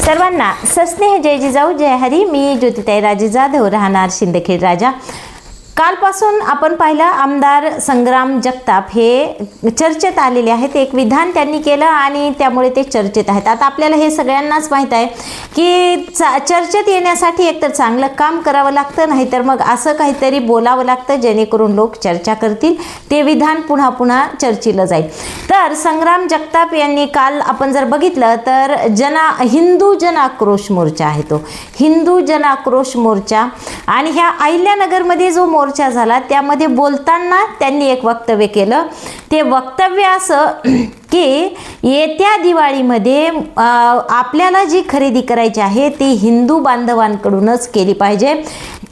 सर्वांना सस्नेह जय जिजाऊ जय हरी. मी ज्योतिताई राजे जाधव, राहणार शिंदखेड राजा. कालपासून आपण पाहिलं आमदार संग्राम जगताप हे चर्चेत आलेले आहेत. एक विधान त्यांनी केलं आणि त्यामुळे ते चर्चेत आहेत. आता आपल्याला हे सगळ्यांनाच माहीत आहे की चर्चेत येण्यासाठी एकतर चांगलं काम करावं लागतं, नाहीतर मग असं काहीतरी बोलावं लागतं जेणेकरून लोक चर्चा करतील, ते विधान पुन्हा पुन्हा चर्चेला जाईल. तर संग्राम जगताप यांनी काल आपण जर बघितलं तर हिंदू जन आक्रोश मोर्चा आहे, तो हिंदू जन आक्रोश मोर्चा, आणि ह्या अहिल्यानगरमध्ये जो मोर्चा झाला त्यामध्ये बोलताना त्यांनी एक वक्तव्य केलं. ते वक्तव्य असं की येत्या दिवाळीमध्ये आपल्याला जी खरेदी करायची आहे ती हिंदू बांधवांकडूनच केली पाहिजे.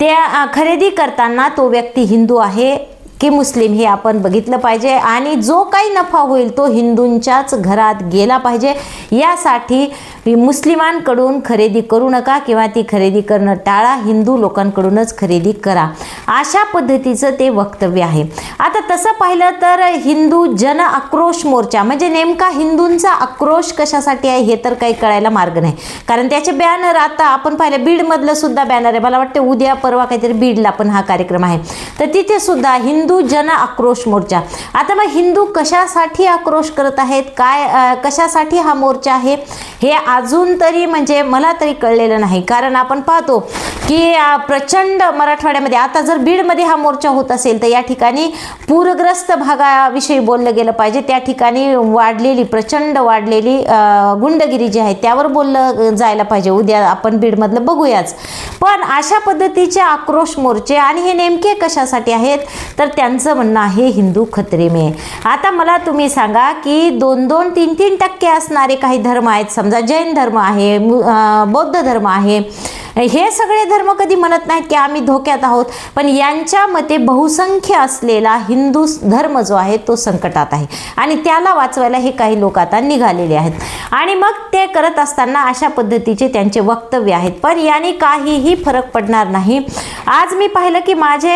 त्या खरेदी करताना तो व्यक्ती हिंदू आहे की मुस्लिम हे आपण बघितलं पाहिजे, आणि जो काही नफा होईल तो हिंदूंच्याच घरात गेला पाहिजे. यासाठी मुस्लिमांकडून खरेदी करू नका किंवा ती खरेदी करणं टाळा, हिंदू लोकांकडूनच खरेदी करा, अशा पद्धतीचं ते वक्तव्य आहे. आता तसं पाहिलं तर हिंदू जन आक्रोश मोर्चा म्हणजे नेमका हिंदूंचा आक्रोश कशासाठी आहे हे तर काही कळायला मार्ग नाही. कारण त्याचे बॅनर आता आपण पाहिलं, बीडमधलं सुद्धा बॅनर आहे, मला वाटतं उद्या परवा काहीतरी बीडला पण हा कार्यक्रम आहे, तर तिथे सुद्धा हिंदू जन आक्रोश मोर्चा. आता मग हिंदू कशासाठी आक्रोश करत आहेत, काय कशासाठी हा मोर्चा आहे हे अजून तरी म्हणजे मला तरी कळलेलं नाही. कारण आपण पाहतो की प्रचंड मराठवाड्यामध्ये आता जर बीडमध्ये हा मोर्चा होत असेल तर या ठिकाणी पूरग्रस्त भागाविषयी बोललं गेलं पाहिजे. त्या ठिकाणी प्रचंड वाढलेली गुंडगिरी जी आहे त्यावर बोललं जायला पाहिजे. उद्या आपण बीडमधलं बघूयाच. पण अशा पद्धतीचे आक्रोश मोर्चे आणि हे नेमके कशासाठी आहेत तर त्यांचं म्हणणं आहे हिंदू खतरे में. आता मला तुम्ही सांगा की 2-2, 3-3% असणारे काही धर्म आहेत, समजा जैन धर्म आहे, बौद्ध धर्म आहे, हे सगळे धर्म कधी म्हणत नाहीत की आम्ही धोक्यात आहोत, पण यांच्या मते बहुसंख्य असलेला हिंदू धर्म जो आहे तो संकटात आहे आणि त्याला वाचवायला हे काही लोक आता निघालेले आहेत. आणि मग ते करत असताना अशा पद्धतीचे त्यांचे वक्तव्य आहेत, पण याने काहीही फरक पडणार नाही. आज मी पाहिलं की माझे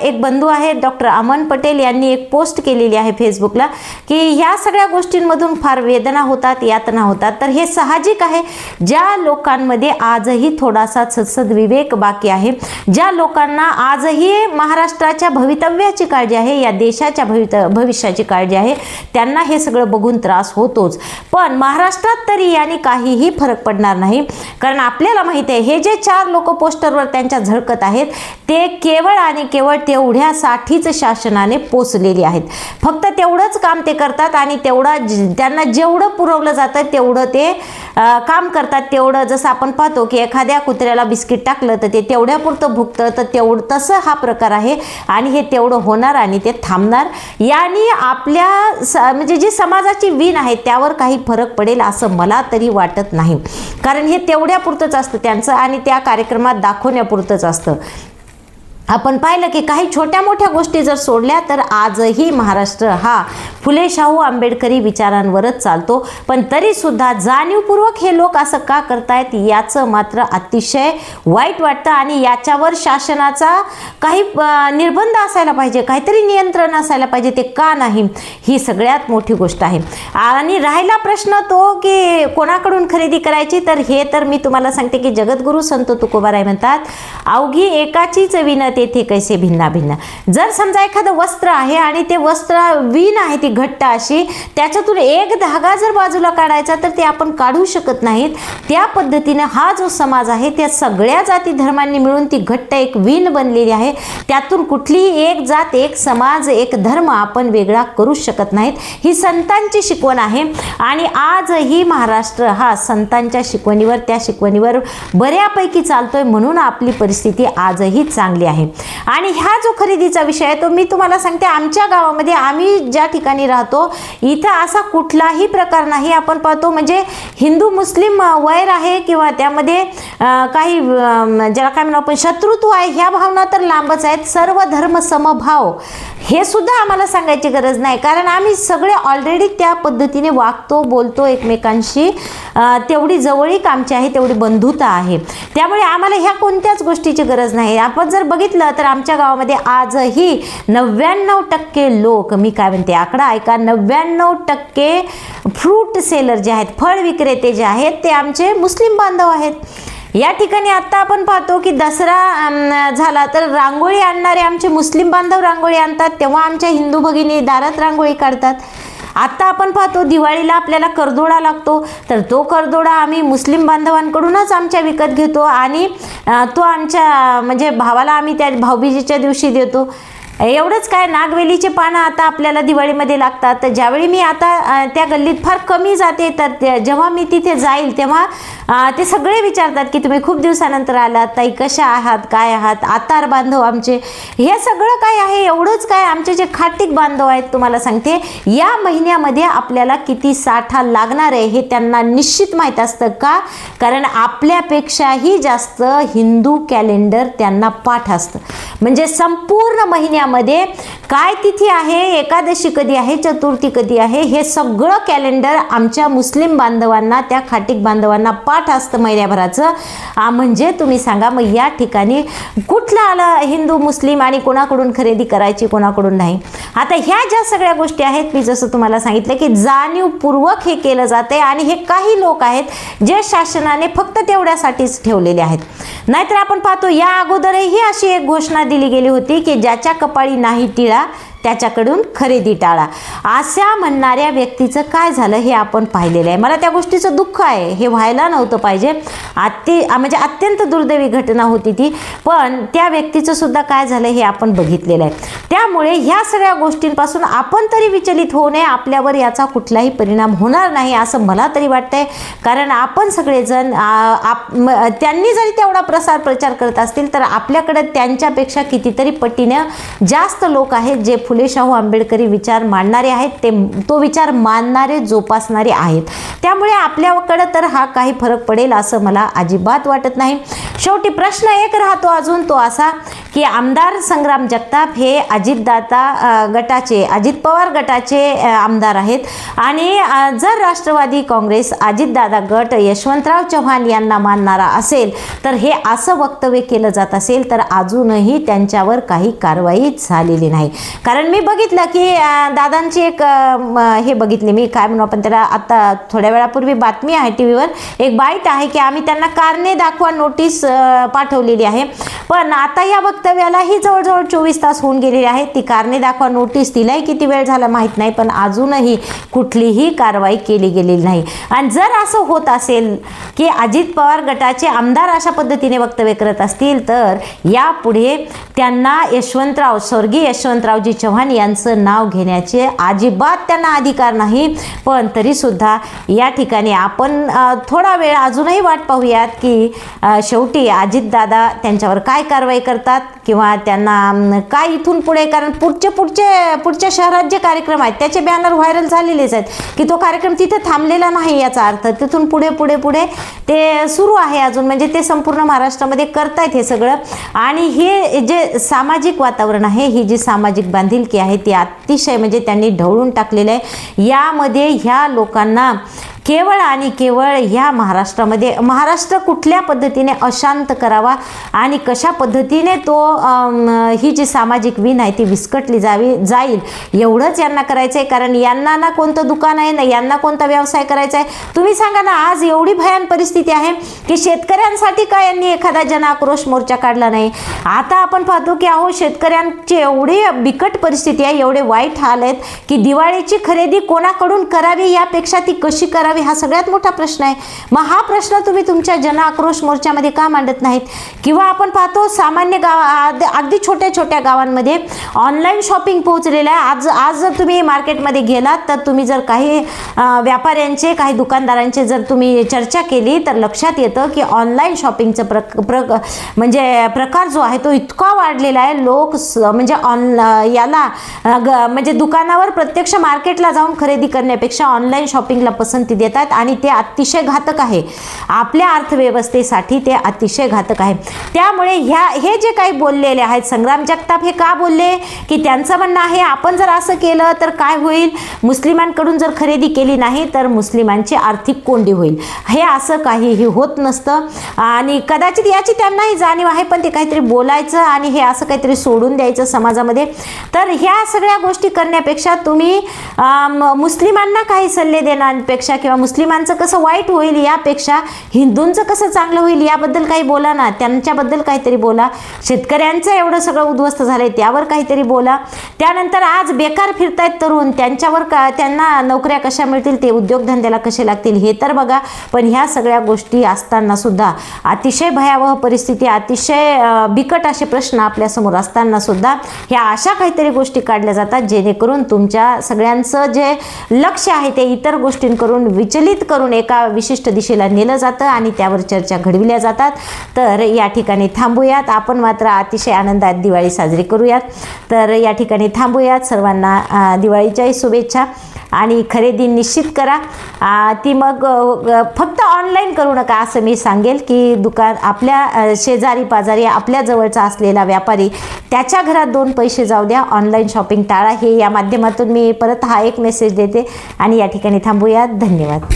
एक बंधू आहेत डॉक्टर अमन पटेल यांनी एक पोस्ट केलेली आहे फेसबुकला की ह्या सगळ्या गोष्टींमधून फार वेदना होतात, यातना होतात. तर हे साहजिक आहे. ज्या लोकांमध्ये आजही थोडासा सद्विवेक बाकी आहे, ज्या लोकांना आजही महाराष्ट्राच्या भवितव्याची काळजी आहे, या देशाच्या भविष्याची काळजी आहे, त्यांना हे सगळं बघून त्रास होतोच. पण महाराष्ट्रात तरी याने काहीही फरक पडणार नाही. कारण आपल्याला माहिती आहे हे जे 4 लोक पोस्टरवर त्यांच्या झळकत आहेत ते केवळ आणि केवळ तेवढ्यासाठीच शासनाने पोचलेले आहेत. फक्त तेवढंच काम ते करतात आणि त्यांना जेवढं पुरवलं जातं तेवढं ते काम करतात. तेवढं जसं आपण पाहतो की एखाद्या कुत्र्याला बिस्किट टाकलं तर ते तेवढ्यापुरतं भुकतं, तर तसं हा प्रकार आहे आणि हे तेवढं होणार आणि ते थांबणार. याने आपल्या म्हणजे जी समाजाची वीण आहे त्यावर काही फरक पडेल असं मला तरी वाटत नाही. कारण हे तेवढ्यापुरतंच असतं त्यांचं आणि त्या कार्यक्रमात दाखवण्यापुरतंच असतं. आपण पाहिलं की काही छोट्या मोठ्या गोष्टी जर सोडल्या तर आजही महाराष्ट्र हा फुले शाहू आंबेडकरी विचारांवरच चालतो. पण तरी सुद्धा जाणीवपूर्वक हे लोक असं का करतायत याचं मात्र अतिशय वाईट वाटतं आणि याच्यावर शासनाचा काही निर्बंध असायला पाहिजे, काहीतरी नियंत्रण असायला पाहिजे. ते का नाही ही सगळ्यात मोठी गोष्ट आहे. आणि राहिला प्रश्न तो की कोणाकडून खरेदी करायची, तर हे तर मी तुम्हाला सांगते की जगद्गुरू संत तुकोबाराय म्हणतात, अवघी एकाचीच विनंती तेथे कैसे भिन्ना भिन्न. जर समजा एखादं वस्त्र आहे आणि ते वस्त्र वीण आहे ती घट्ट अशी, त्याच्यातून एक धागा जर बाजूला काढायचा तर ते आपण काढू शकत नाहीत. त्या पद्धतीने हा जो समाज आहे त्या सगळ्या जाती धर्मांनी मिळून ती घट्ट एक वीण बनलेली आहे. त्यातून कुठलीही एक जात, एक समाज, एक धर्म आपण वेगळा करू शकत नाहीत. ही संतांची शिकवण आहे आणि आजही महाराष्ट्र हा संतांच्या शिकवणीवर, त्या शिकवणीवर बऱ्यापैकी चालतोय, म्हणून आपली परिस्थिती आजही चांगली आहे. आणि हा जो खरेदीचा विषय आहे तो मी तुम्हाला सांगते, आमच्या गावामध्ये आम्ही ज्या ठिकाणी राहतो इथं असा कुठलाही प्रकार नाही. आपण पाहतो म्हणजे हिंदू मुस्लिम वैर आहे किंवा त्यामध्ये काही ज्याला काय म्हणू आपण शत्रुत्व आहे, ह्या भावना तर लांबच आहेत. सर्व धर्म समभाव हे सुद्धा आम्हाला सांगायची गरज नाही, कारण आम्ही सगळे ऑलरेडी त्या पद्धतीने वागतो, बोलतो एकमेकांशी. तेवढी जवळीक आमची आहे, तेवढी बंधुता आहे. त्यामुळे आम्हाला ह्या कोणत्याच गोष्टीची गरज नाही. आपण जर बघितलं बघितलं तर आमच्या गावामध्ये आजही 99% लोक, मी काय म्हणते आकडा ऐका, 99% फ्रूट सेलर जे आहेत, फळ विक्रेते जे आहेत ते आमचे मुस्लिम बांधव आहेत. या ठिकाणी आता आपण पाहतो की दसरा झाला तर रांगोळी आणणारे आमचे मुस्लिम बांधव रांगोळी आणतात, तेव्हा आमच्या हिंदू भगिनी दारात रांगोळी काढतात. आता आपण पाहतो दिवाळीला आपल्याला करदोडा लागतो, तर तो करदोडा आम्ही मुस्लिम बांधवांकडूनच आमच्या विकत घेतो आणि तो आमच्या म्हणजे भावाला आम्ही त्या भाऊबीजेच्या दिवशी देतो. एवढंच काय, नागवेलीचे पानं आता आपल्याला दिवाळीमध्ये लागतात. तर ज्यावेळी मी आता त्या गल्लीत फार कमी जाते, तर जेव्हा मी तिथे जाईल तेव्हा ते सगळे विचारतात की तुम्ही खूप दिवसानंतर आलात ताई, कशा आहात, काय आहात, आतार बांधव आमचे, हे सगळं काय आहे. एवढंच काय, आमचे जे खाटीक बांधव आहेत तुम्हाला सांगते या महिन्यामध्ये आपल्याला किती साठा लागणार आहे हे त्यांना निश्चित माहीत असतं. का? कारण आपल्यापेक्षाही जास्त हिंदू कॅलेंडर त्यांना पाठ असतं. म्हणजे संपूर्ण महिन्यामध्ये काय तिथी आहे, एकादशी कधी आहे, चतुर्थी कधी आहे, हे सगळं कॅलेंडर आमच्या मुस्लिम बांधवांना, त्या खाटीक बांधवांना पाठ असतं महिन्याभराचं. म्हणजे तुम्ही सांगा मग या ठिकाणी कुठलं आलं हिंदू मुस्लिम आणि कोणाकडून खरेदी करायची कोणाकडून नाही. आता ह्या ज्या सगळ्या गोष्टी आहेत मी जसं तुम्हाला सांगितलं की जाणीवपूर्वक हे केलं जाते आणि हे काही लोक आहेत जे शासनाने फक्त तेवढ्यासाठीच ठेवलेले आहेत. नाहीतर आपण पाहतो या अगोदरही अशी एक घोषणा दिली गेली होती की ज्याच्या कपाळी नाही टिळा त्याच्याकडून खरेदी टाळा. अशा म्हणणाऱ्या व्यक्तीचं काय झालं हे आपण पाहिलेलं आहे. मला त्या गोष्टीचं दुःख आहे, हे व्हायला नव्हतं पाहिजे. म्हणजे अत्यंत दुर्दैवी घटना होती ती, पण त्या व्यक्तीचं सुद्धा काय झालं हे आपण बघितलेलं आहे. त्यामुळे ह्या सगळ्या गोष्टींपासून आपण तरी विचलित होऊ नये, आपल्यावर याचा कुठलाही परिणाम होणार नाही असं मला तरी वाटतंय. कारण आपण सगळेजण त्यांनी जरी तेवढा प्रसार प्रचार करत असतील तर आपल्याकडे त्यांच्यापेक्षा कितीतरी पटीने जास्त लोक आहेत जे फुले शाहू आंबेडकरी विचार मांडणारे आहेत, ते तो विचार मानणारे जोपासणारे आहेत. त्यामुळे आपल्याकडे तर हा काही फरक पडेल असं मला अजिबात वाटत नाही. शेवटी प्रश्न एक राहतो अजून, तो असा की आमदार संग्राम जगताप हे अजितदादा गटाचे, अजित पवार गटाचे आमदार आहेत आणि जर राष्ट्रवादी काँग्रेस अजितदादा गट यशवंतराव चव्हाण यांना मानणारा असेल तर हे असं वक्तव्य केलं जात असेल तर अजूनही त्यांच्यावर काही कारवाई झालेली नाही. कारण मी बघितलं की दादांची एक हे बघितली मी, काय म्हणू आपण त्याला, आता थोड्या वेळापूर्वी बातमी आहे टी व्हीवर, एक बाईट आहे की आम्ही त्यांना कारणे दाखवा नोटीस पाठवलेली आहे. पण आता या वक्तव्यालाही जवळजवळ 24 तास होऊन गेलेले आहेत. ती कारणे दाखवा नोटीस दिलाय किती वेळ झाला माहीत नाही, पण अजूनही कुठलीही कारवाई केली गेलेली नाही. आणि जर असं होत असेल की अजित पवार गटाचे आमदार अशा पद्धतीने वक्तव्य करत असतील तर यापुढे त्यांना यशवंतराव, स्वर्गीय यशवंतरावजी चव्हाण यांचं नाव घेण्याचे अजिबात त्यांना अधिकार नाही. पण तरीसुद्धा या ठिकाणी आपण थोडा वेळ अजूनही वाट पाहूयात की शेवटी अजितदादा त्यांच्यावर काय कारवाई करतात किंवा त्यांना काय इथून पुढे, कारण पुढच्या शहरात जे कार्यक्रम आहेत त्याचे बॅनर व्हायरल झालेलेच आहेत की तो कार्यक्रम तिथे थांबलेला नाही, याचा अर्थ तिथून पुढे ते सुरू आहे अजून. म्हणजे ते संपूर्ण महाराष्ट्रामध्ये करतायत हे सगळं. आणि हे जे सामाजिक वातावरण आहे, ही जी सामाजिक बांधिलकी आहे ती अतिशय म्हणजे त्यांनी ढवळून टाकलेलं आहे. यामध्ये ह्या लोकांना केवळ आणि केवळ ह्या महाराष्ट्रामध्ये, महाराष्ट्र कुठल्या पद्धतीने अशांत करावा आणि कशा पद्धतीने तो ही जी सामाजिक वीण आहे ती विस्कटली जाईल एवढंच यांना करायचं आहे. कारण यांना ना कोणतं दुकान आहे ना यांना कोणता व्यवसाय करायचा आहे. तुम्ही सांगा ना, आज एवढी भयान परिस्थिती आहे की शेतकऱ्यांसाठी का यांनी एखादा जन आक्रोश मोर्चा काढला नाही. आता आपण पाहतो की अहो शेतकऱ्यांची एवढी बिकट परिस्थिती आहे, एवढे वाईट हाल आहेत की दिवाळीची खरेदी कोणाकडून करावी यापेक्षा ती कशी करावी हा सगळ्यात मोठा प्रश्न आहे. मग हा प्रश्न तुम्ही तुमच्या जन आक्रोश मोर्चामध्ये का मांडत नाहीत? किंवा आपण पाहतो सामान्य अगदी छोट्या गावांमध्ये ऑनलाईन शॉपिंग पोहोचलेलं आहे. आज जर तुम्ही मार्केटमध्ये गेलात तर तुम्ही जर काही व्यापाऱ्यांचे, काही दुकानदारांचे जर तुम्ही चर्चा केली तर लक्षात येतं की ऑनलाईन शॉपिंगचं म्हणजे प्रकार जो आहे तो इतका वाढलेला आहे. लोक म्हणजे म्हणजे दुकानावर प्रत्यक्ष मार्केटला जाऊन खरेदी करण्यापेक्षा ऑनलाईन शॉपिंगला पसंती देतात आणि ते अतिशय घातक आहे. आपल्या अर्थव्यवस्थेसाठी ते अतिशय घातक आहे. त्यामुळे हे जे काही बोललेले आहेत, संग्राम जगताप हे का बोलले की त्यांचं म्हणणं आहे आपण जर असं केलं तर काय होईल, मुस्लिमांकडून जर खरेदी केली नाही तर मुस्लिमांची आर्थिक कोंडी होईल. हे असं काहीही होत नसतं आणि कदाचित याची त्यांनाही जाणीव आहे, पण ते काहीतरी बोलायचं आणि हे असं काहीतरी सोडून द्यायचं समाजामध्ये. तर ह्या सगळ्या गोष्टी करण्यापेक्षा तुम्ही मुस्लिमांना काही सल्ले देण्यापेक्षा किंवा मुस्लिमांचं कसं वाईट होईल यापेक्षा हिंदूंचं कसं चांगलं होईल याबद्दल काही बोला ना, त्यांच्याबद्दल काहीतरी बोला. शेतकऱ्यांचं एवढं सगळं उद्ध्वस्त झालंय त्यावर काहीतरी बोला. त्यानंतर आज बेकार फिरतायत तरुण, त्यांच्यावर त्यांना नोकऱ्या कशा मिळतील, ते उद्योगधंद्याला कसे लागतील हे तर बघा. पण ह्या सगळ्या गोष्टी असताना सुद्धा अतिशय भयावह परिस्थिती, अतिशय बिकट असे प्रश्न आपल्यासमोर असताना सुद्धा ह्या अशा काहीतरी गोष्टी काढल्या जातात जेणेकरून तुमच्या सगळ्यांचं जे लक्ष आहे ते इतर गोष्टींकडून विचलित करून एका विशिष्ट दिशेला नेलं जातं आणि त्यावर चर्चा घडविल्या जातात. तर या ठिकाणी थांबूयात. आपण मात्र अतिशय आनंदात दिवाळी साजरी करूयात. तर या ठिकाणी थांबूयात. सर्वांना दिवाळीच्याही शुभेच्छा आणि खरेदी निश्चित करा. ती मग फक्त ऑनलाईन करू नका असं मी सांगेल की दुकान आपल्या शेजारी पाजारी आपल्या जवळचा असलेला व्यापारी त्याच्या घरात 2 पैसे जाऊ द्या, ऑनलाईन शॉपिंग टाळा. हे या माध्यमातून मी परत हा एक मेसेज देते आणि या ठिकाणी थांबूयात. धन्यवाद.